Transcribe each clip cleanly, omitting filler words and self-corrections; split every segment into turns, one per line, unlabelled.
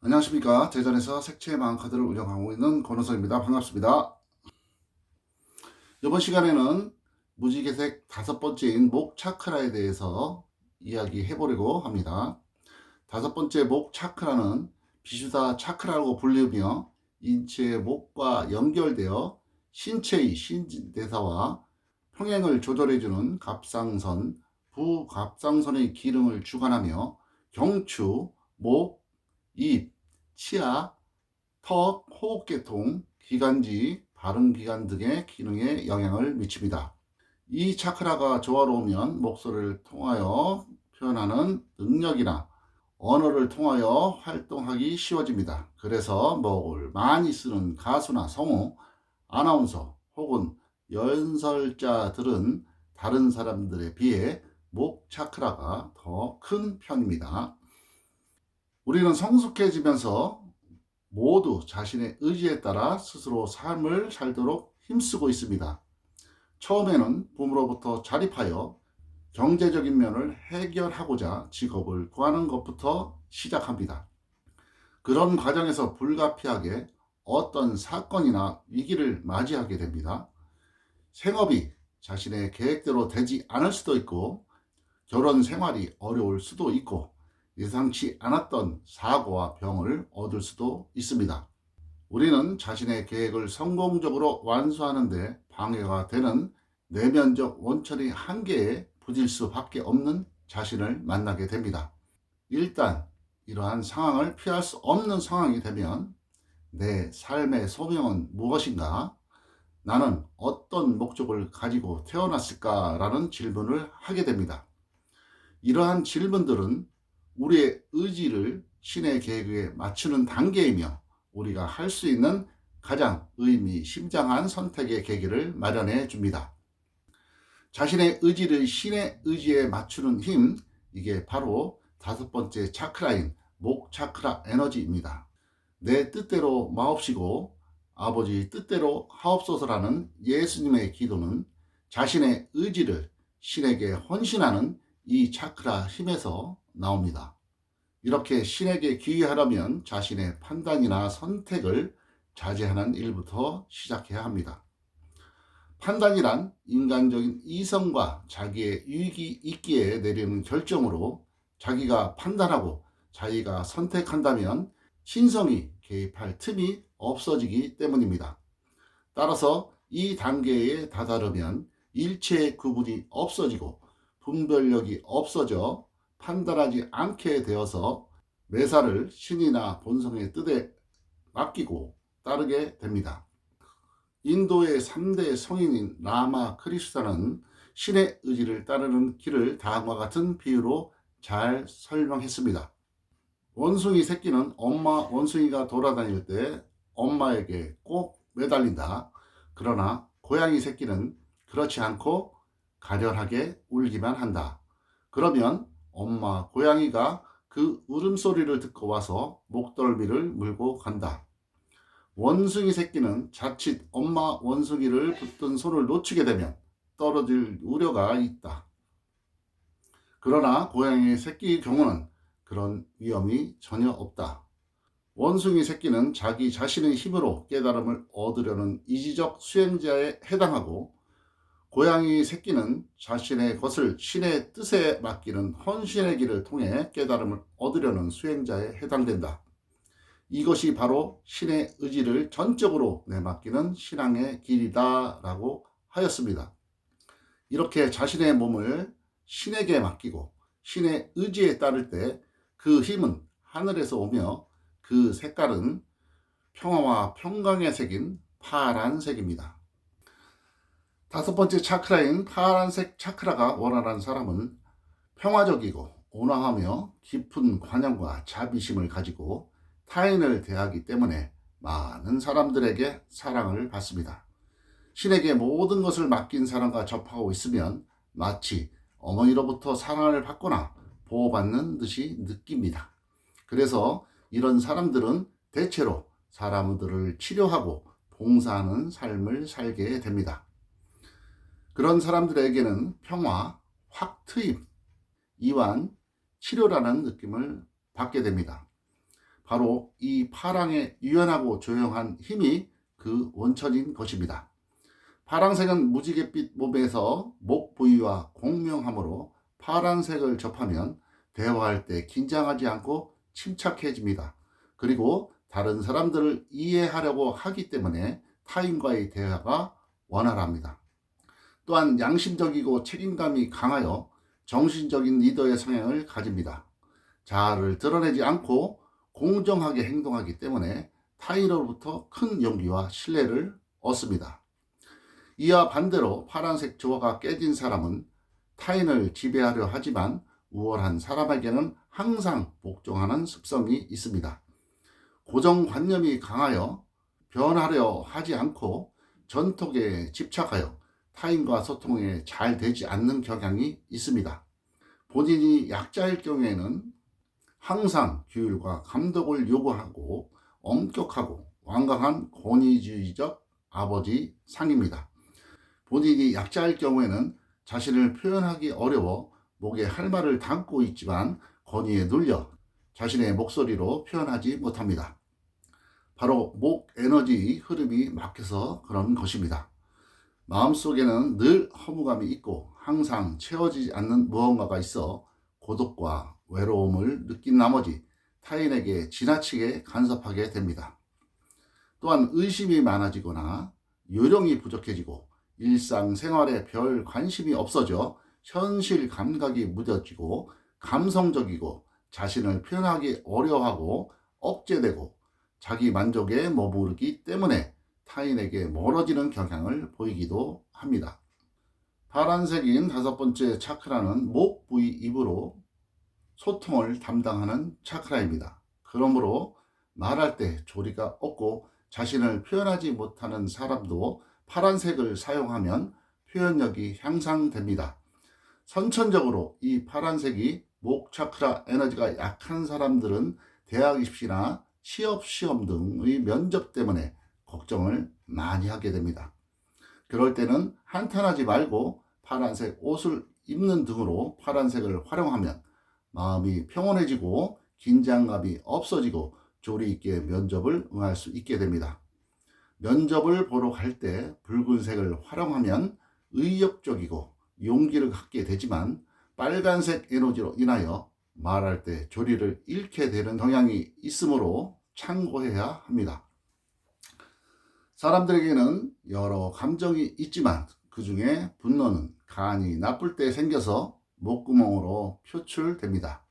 안녕하십니까. 대전에서 색채의 마음카드를 운영하고 있는 권호성입니다. 반갑습니다. 이번 시간에는 무지개색 다섯 번째인 목 차크라에 대해서 이야기해 보려고 합니다. 다섯 번째 목 차크라는 비슈다 차크라고 불리며 인체의 목과 연결되어 신체의 신진대사와 평행을 조절해주는 갑상선, 부갑상선의 기능을 주관하며 경추, 목, 입, 치아, 턱, 호흡계통, 기관지, 발음기관 등의 기능에 영향을 미칩니다. 이 차크라가 조화로우면 목소리를 통하여 표현하는 능력이나 언어를 통하여 활동하기 쉬워집니다. 그래서 목을 많이 쓰는 가수나 성우, 아나운서 혹은 연설자들은 다른 사람들에 비해 목 차크라가 더 큰 편입니다. 우리는 성숙해지면서 모두 자신의 의지에 따라 스스로 삶을 살도록 힘쓰고 있습니다. 처음에는 부모로부터 자립하여 경제적인 면을 해결하고자 직업을 구하는 것부터 시작합니다. 그런 과정에서 불가피하게 어떤 사건이나 위기를 맞이하게 됩니다. 생업이 자신의 계획대로 되지 않을 수도 있고, 결혼 생활이 어려울 수도 있고, 예상치 않았던 사고와 병을 얻을 수도 있습니다. 우리는 자신의 계획을 성공적으로 완수하는데 방해가 되는 내면적 원천의 한계에 부질 수밖에 없는 자신을 만나게 됩니다. 일단 이러한 상황을 피할 수 없는 상황이 되면 내 삶의 소명은 무엇인가? 나는 어떤 목적을 가지고 태어났을까라는 질문을 하게 됩니다. 이러한 질문들은 우리의 의지를 신의 계획에 맞추는 단계이며 우리가 할 수 있는 가장 의미심장한 선택의 계기를 마련해 줍니다. 자신의 의지를 신의 의지에 맞추는 힘, 이게 바로 다섯 번째 차크라인 목 차크라 에너지입니다. 내 뜻대로 마옵시고 아버지 뜻대로 하옵소서라는 예수님의 기도는 자신의 의지를 신에게 헌신하는 이 차크라 힘에서 나옵니다. 이렇게 신에게 귀의하려면 자신의 판단이나 선택을 자제하는 일부터 시작해야 합니다. 판단이란 인간적인 이성과 자기의 유익이 있기에 내리는 결정으로 자기가 판단하고 자기가 선택한다면 신성이 개입할 틈이 없어지기 때문입니다. 따라서 이 단계에 다다르면 일체의 구분이 없어지고 분별력이 없어져 판단하지 않게 되어서 매사를 신이나 본성의 뜻에 맡기고 따르게 됩니다. 인도의 3대 성인인 라마 크리스타는 신의 의지를 따르는 길을 다음과 같은 비유로 잘 설명했습니다. 원숭이 새끼는 엄마 원숭이가 돌아다닐 때 엄마에게 꼭 매달린다. 그러나 고양이 새끼는 그렇지 않고 가련하게 울기만 한다. 그러면 엄마 고양이가 그 울음소리를 듣고 와서 목덜미를 물고 간다. 원숭이 새끼는 자칫 엄마 원숭이를 붙든 손을 놓치게 되면 떨어질 우려가 있다. 그러나 고양이 새끼의 경우는 그런 위험이 전혀 없다. 원숭이 새끼는 자기 자신의 힘으로 깨달음을 얻으려는 이지적 수행자에 해당하고, 고양이 새끼는 자신의 것을 신의 뜻에 맡기는 헌신의 길을 통해 깨달음을 얻으려는 수행자에 해당된다. 이것이 바로 신의 의지를 전적으로 내맡기는 신앙의 길이다 라고 하였습니다. 이렇게 자신의 몸을 신에게 맡기고 신의 의지에 따를 때 그 힘은 하늘에서 오며 그 색깔은 평화와 평강의 색인 파란색입니다. 다섯 번째 차크라인 파란색 차크라가 원활한 사람은 평화적이고 온화하며 깊은 관념과 자비심을 가지고 타인을 대하기 때문에 많은 사람들에게 사랑을 받습니다. 신에게 모든 것을 맡긴 사람과 접하고 있으면 마치 어머니로부터 사랑을 받거나 보호받는 듯이 느낍니다. 그래서 이런 사람들은 대체로 사람들을 치료하고 봉사하는 삶을 살게 됩니다. 그런 사람들에게는 평화, 확 트임, 이완, 치료라는 느낌을 받게 됩니다. 바로 이 파랑의 유연하고 조용한 힘이 그 원천인 것입니다. 파랑색은 무지갯빛 몸에서 목 부위와 공명하므로 파란색을 접하면 대화할 때 긴장하지 않고 침착해집니다. 그리고 다른 사람들을 이해하려고 하기 때문에 타인과의 대화가 원활합니다. 또한 양심적이고 책임감이 강하여 정신적인 리더의 성향을 가집니다. 자아를 드러내지 않고 공정하게 행동하기 때문에 타인으로부터 큰 용기와 신뢰를 얻습니다. 이와 반대로 파란색 조화가 깨진 사람은 타인을 지배하려 하지만 우월한 사람에게는 항상 복종하는 습성이 있습니다. 고정관념이 강하여 변하려 하지 않고 전통에 집착하여 타인과 소통에 잘 되지 않는 경향이 있습니다. 본인이 약자일 경우에는 항상 규율과 감독을 요구하고 엄격하고 완강한 권위주의적 아버지 상입니다. 본인이 약자일 경우에는 자신을 표현하기 어려워 목에 할 말을 담고 있지만 권위에 눌려 자신의 목소리로 표현하지 못합니다. 바로 목 에너지 흐름이 막혀서 그런 것입니다. 마음속에는 늘 허무감이 있고 항상 채워지지 않는 무언가가 있어 고독과 외로움을 느낀 나머지 타인에게 지나치게 간섭하게 됩니다. 또한 의심이 많아지거나 요령이 부족해지고 일상생활에 별 관심이 없어져 현실 감각이 무뎌지고 감성적이고 자신을 표현하기 어려워하고 억제되고 자기 만족에 머무르기 때문에 타인에게 멀어지는 경향을 보이기도 합니다. 파란색인 5번째 차크라는 목 부위 입으로 소통을 담당하는 차크라입니다. 그러므로 말할 때 조리가 없고 자신을 표현하지 못하는 사람도 파란색을 사용하면 표현력이 향상됩니다. 선천적으로 이 파란색이 목 차크라 에너지가 약한 사람들은 대학 입시나 취업 시험 등의 면접 때문에 걱정을 많이 하게 됩니다. 그럴 때는 한탄하지 말고 파란색 옷을 입는 등으로 파란색을 활용하면 마음이 평온해지고 긴장감이 없어지고 조리 있게 면접을 응할 수 있게 됩니다. 면접을 보러 갈 때 붉은색을 활용하면 의욕적이고 용기를 갖게 되지만 빨간색 에너지로 인하여 말할 때 조리를 잃게 되는 경향이 있으므로 참고해야 합니다. 사람들에게는 여러 감정이 있지만 그 중에 분노는 간이 나쁠 때 생겨서 목구멍으로 표출됩니다.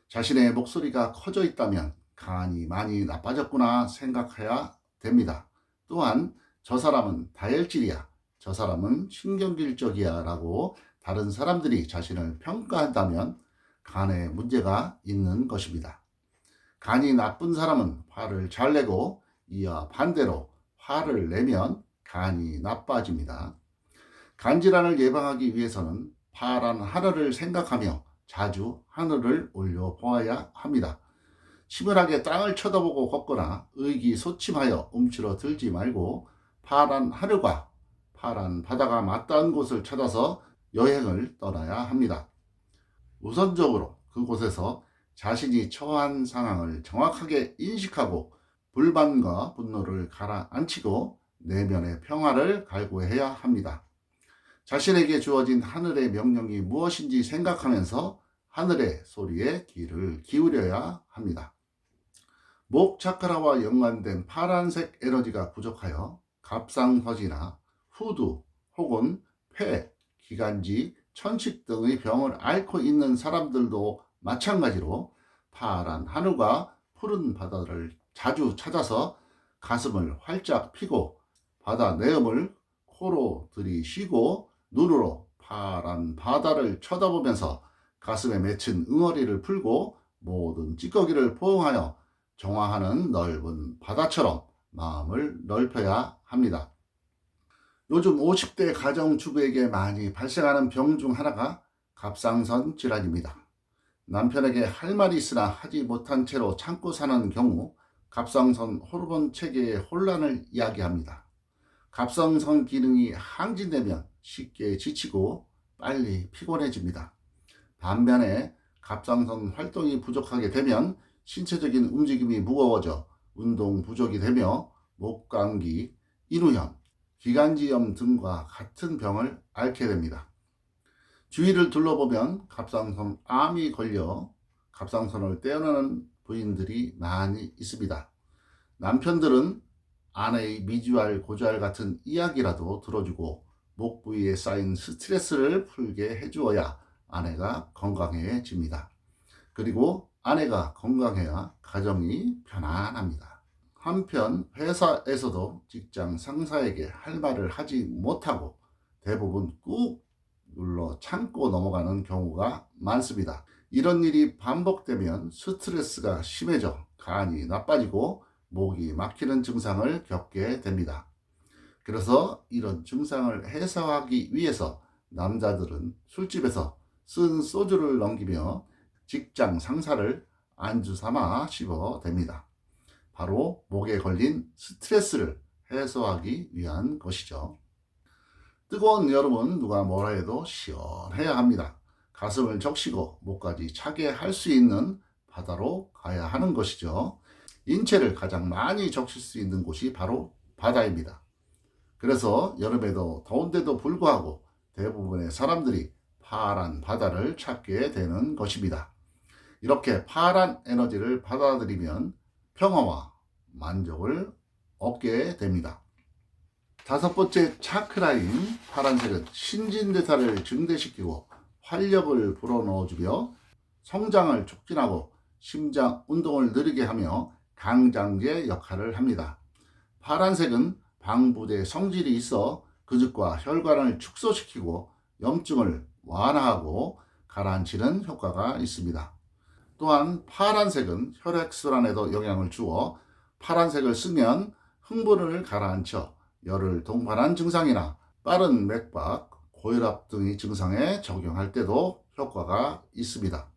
자신의 목소리가 커져 있다면 간이 많이 나빠졌구나 생각해야 됩니다. 또한 저 사람은 다혈질이야, 저 사람은 신경질적이야 라고 다른 사람들이 자신을 평가한다면 간에 문제가 있는 것입니다. 간이 나쁜 사람은 화를 잘 내고 이와 반대로 화를 내면 간이 나빠집니다. 간질환을 예방하기 위해서는 파란 하늘을 생각하며 자주 하늘을 올려보아야 합니다. 치밀하게 땅을 쳐다보고 걷거나 의기소침하여 움츠러들지 말고 파란 하늘과 파란 바다가 맞닿은 곳을 찾아서 여행을 떠나야 합니다. 우선적으로 그곳에서 자신이 처한 상황을 정확하게 인식하고 불만과 분노를 가라앉히고 내면의 평화를 갈구해야 합니다. 자신에게 주어진 하늘의 명령이 무엇인지 생각하면서 하늘의 소리에 귀를 기울여야 합니다. 목 차크라와 연관된 파란색 에너지가 부족하여 갑상선이나 후두 혹은 폐, 기관지, 천식 등의 병을 앓고 있는 사람들도 마찬가지로 파란 하늘과 푸른 바다를 자주 찾아서 가슴을 활짝 펴고 바다 내음을 코로 들이쉬고 눈으로 파란 바다를 쳐다보면서 가슴에 맺힌 응어리를 풀고 모든 찌꺼기를 포옹하여 정화하는 넓은 바다처럼 마음을 넓혀야 합니다. 요즘 50대 가정주부에게 많이 발생하는 병 중 하나가 갑상선 질환입니다. 남편에게 할 말이 있으나 하지 못한 채로 참고 사는 경우 갑상선 호르몬 체계의 혼란을 이야기합니다. 갑상선 기능이 항진되면 쉽게 지치고 빨리 피곤해집니다. 반면에 갑상선 활동이 부족하게 되면 신체적인 움직임이 무거워져 운동 부족이 되며 목감기, 인후염, 기관지염 등과 같은 병을 앓게 됩니다. 주위를 둘러보면 갑상선 암이 걸려 갑상선을 떼어내는 부인들이 많이 있습니다. 남편들은 아내의 미주알, 고주알 같은 이야기라도 들어주고 목 부위에 쌓인 스트레스를 풀게 해주어야 아내가 건강해집니다. 그리고 아내가 건강해야 가정이 편안합니다. 한편 회사에서도 직장 상사에게 할 말을 하지 못하고 대부분 꾹 눌러 참고 넘어가는 경우가 많습니다. 이런 일이 반복되면 스트레스가 심해져 간이 나빠지고 목이 막히는 증상을 겪게 됩니다. 그래서 이런 증상을 해소하기 위해서 남자들은 술집에서 쓴 소주를 넘기며 직장 상사를 안주 삼아 씹어댑니다. 바로 목에 걸린 스트레스를 해소하기 위한 것이죠. 뜨거운 여름은 누가 뭐라 해도 시원해야 합니다. 가슴을 적시고 목까지 차게 할 수 있는 바다로 가야 하는 것이죠. 인체를 가장 많이 적실 수 있는 곳이 바로 바다입니다. 그래서 여름에도 더운데도 불구하고 대부분의 사람들이 파란 바다를 찾게 되는 것입니다. 이렇게 파란 에너지를 받아들이면 평화와 만족을 얻게 됩니다. 다섯 번째 차크라인 파란색은 신진대사를 증대시키고 활력을 불어넣어주며 성장을 촉진하고 심장 운동을 느리게 하며 강장제 역할을 합니다. 파란색은 방부제 성질이 있어 근육과 혈관을 축소시키고 염증을 완화하고 가라앉히는 효과가 있습니다. 또한 파란색은 혈액순환에도 영향을 주어 파란색을 쓰면 흥분을 가라앉혀 열을 동반한 증상이나 빠른 맥박, 고혈압 등의 증상에 적용할 때도 효과가 있습니다.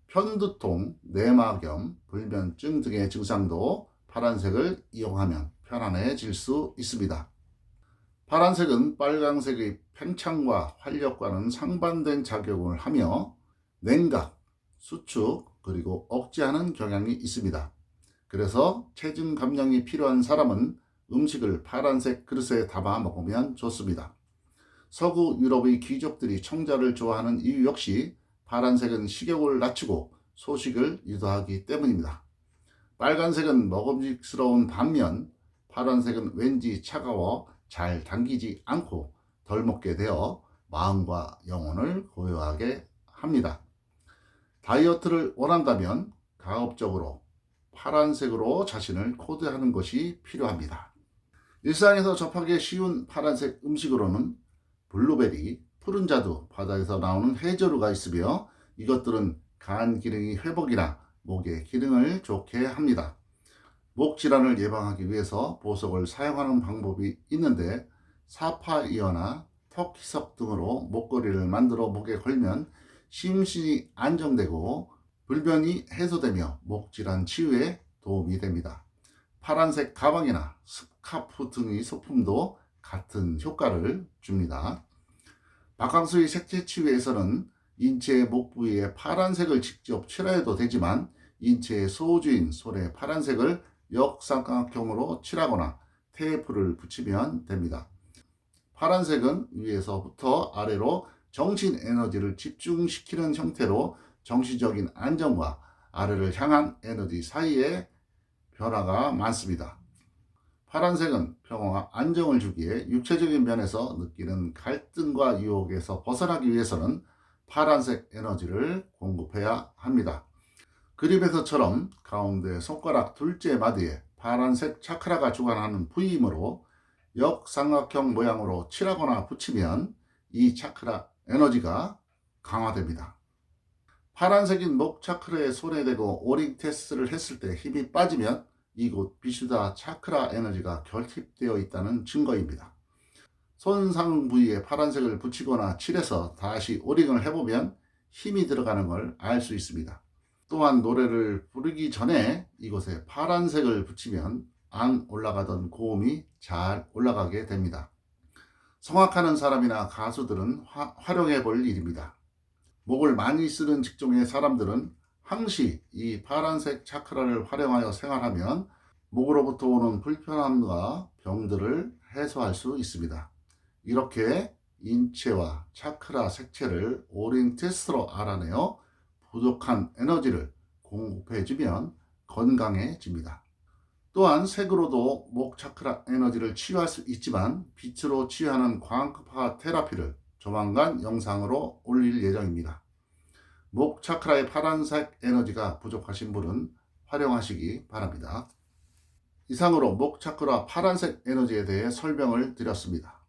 편두통, 내막염, 불면증 등의 증상도 파란색을 이용하면 편안해질 수 있습니다. 파란색은 빨강색의 팽창과 활력과는 상반된 작용을 하며 냉각, 수축, 그리고 억제하는 경향이 있습니다. 그래서 체중 감량이 필요한 사람은 음식을 파란색 그릇에 담아 먹으면 좋습니다. 서구 유럽의 귀족들이 청자를 좋아하는 이유 역시 파란색은 식욕을 낮추고 소식을 유도하기 때문입니다. 빨간색은 먹음직스러운 반면 파란색은 왠지 차가워 잘 당기지 않고 덜 먹게 되어 마음과 영혼을 고요하게 합니다. 다이어트를 원한다면 가급적으로 파란색으로 자신을 코드하는 것이 필요합니다. 일상에서 접하기 쉬운 파란색 음식으로는 블루베리, 푸른 자두, 바다에서 나오는 해조류가 있으며 이것들은 간 기능의 회복이나 목의 기능을 좋게 합니다. 목 질환을 예방하기 위해서 보석을 사용하는 방법이 있는데 사파이어나 터키석 등으로 목걸이를 만들어 목에 걸면 심신이 안정되고 불변이 해소되며 목 질환 치유에 도움이 됩니다. 파란색 가방이나 스카프 등의 소품도 같은 효과를 줍니다. 박항수의 색채 치유에서는 인체의 목 부위에 파란색을 직접 칠해도 되지만 인체의 소주인 손에 파란색을 역삼각형으로 칠하거나 테이프를 붙이면 됩니다. 파란색은 위에서부터 아래로 정신 에너지를 집중시키는 형태로 정신적인 안정과 아래를 향한 에너지 사이에 변화가 많습니다. 파란색은 평화와 안정을 주기에 육체적인 면에서 느끼는 갈등과 유혹에서 벗어나기 위해서는 파란색 에너지를 공급해야 합니다. 그림에서처럼 가운데 손가락 둘째 마디에 파란색 차크라가 주관하는 부위이므로 역삼각형 모양으로 칠하거나 붙이면 이 차크라 에너지가 강화됩니다. 파란색인 목 차크라에 손에 대고 오링 테스트를 했을 때 힘이 빠지면 이곳 비슈다 차크라 에너지가 결핍되어 있다는 증거입니다. 손상 부위에 파란색을 붙이거나 칠해서 다시 오링을 해보면 힘이 들어가는 걸 알 수 있습니다. 또한 노래를 부르기 전에 이곳에 파란색을 붙이면 안 올라가던 고음이 잘 올라가게 됩니다. 성악하는 사람이나 가수들은 활용해 볼 일입니다. 목을 많이 쓰는 직종의 사람들은 항시 이 파란색 차크라를 활용하여 생활하면 목으로부터 오는 불편함과 병들을 해소할 수 있습니다. 이렇게 인체와 차크라 색채를 오링 테스트로 알아내어 부족한 에너지를 공급해주면 건강해집니다. 또한 색으로도 목 차크라 에너지를 치유할 수 있지만 빛으로 치유하는 광학파 테라피를 조만간 영상으로 올릴 예정입니다. 목 차크라의 파란색 에너지가 부족하신 분은 활용하시기 바랍니다. 이상으로 목 차크라 파란색 에너지에 대해 설명을 드렸습니다.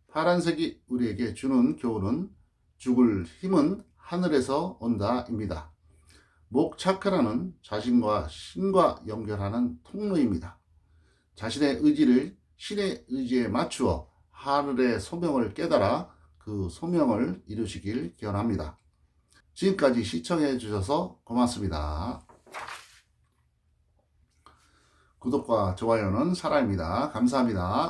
파란색이 우리에게 주는 교훈은 죽을 힘은 하늘에서 온다입니다. 목 차크라는 자신과 신과 연결하는 통로입니다. 자신의 의지를 신의 의지에 맞추어 하늘의 소명을 깨달아 그 소명을 이루시길 기원합니다. 지금까지 시청해 주셔서 고맙습니다. 구독과 좋아요는 사랑입니다. 감사합니다.